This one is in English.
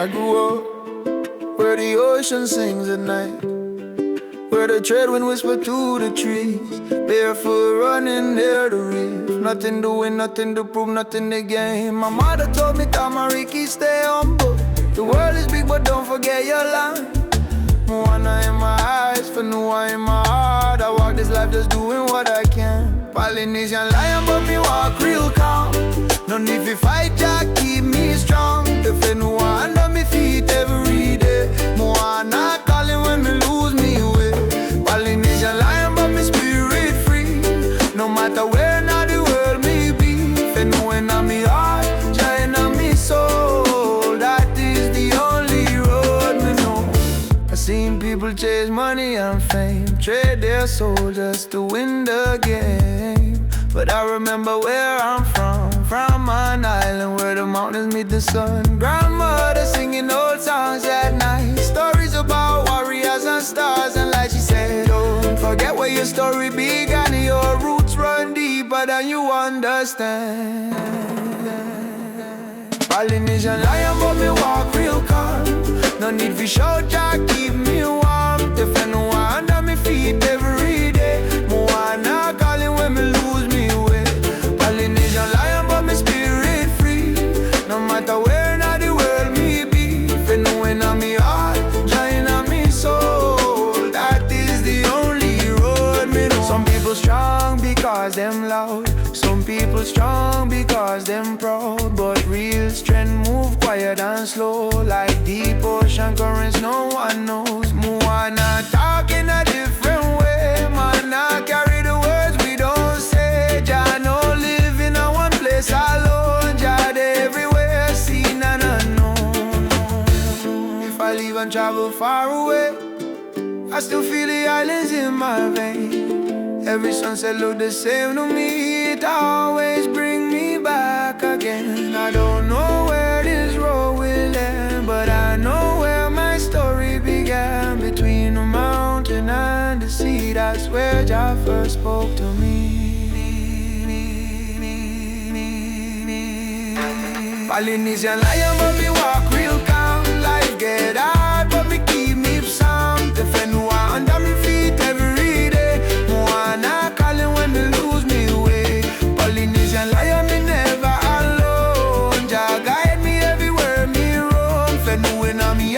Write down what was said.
I grew up where the ocean sings at night, where the trade wind whisper to the trees, barefoot running near the reef. Nothing doing, nothing to prove, nothing to gain. My mother told me, Tamariki, stay humble. The world is big, but don't forget your line. Moana in my eyes, Fenua in my heart. I walk this life just doing what I can. Polynesian lion, but me walk real calm. No need to fight, Jack, keep me strong. The Fenua under me feet every day. Moana calling when me lose me way. Polynesian lion, but me spirit free. No matter where now the world may be. Fenua in me heart, giant in me soul. That is the only road me know. I seen people chase money and fame, trade their soul just to win the game. But I remember where I'm from an island where the mountains meet the sun. Grandmother singing old songs at night, stories about warriors and stars and light. She said, don't forget where your story began. Your roots run deeper than you understand. Polynesian lion, but me walk real calm. No need for shout, Jack, keep me warm. The Fenua under me feet every day. Moana calling when me lose me way. Polynesian lion, but me spirit free. No matter where now the world may be. Fenua in me heart, giant in me soul. That is the only road me know. Some people strong because them loud. Some people strong because them proud. But real strength move quiet and slow, like deep ocean currents no one knows. Moana talk in a different way. Man, I carry the words we don't say. Jah no live in a one place alone. Jah dey everywhere, seen and unknown. If I leave and travel far away, I still feel the islands in my veins. Every sunset look the same to me. It always bring me back again. I don't know where this road will end, but I know where my story began. Between the mountain and the sea, that's where Jah first spoke to me. Polynesian lion, but me walk real calm. Life get hard, but me keep me sound. The Fenua under me feet every day. Moana calling when me lose me way. Polynesian lion, me never alone. Jah guide me everywhere me roam. Fenua in me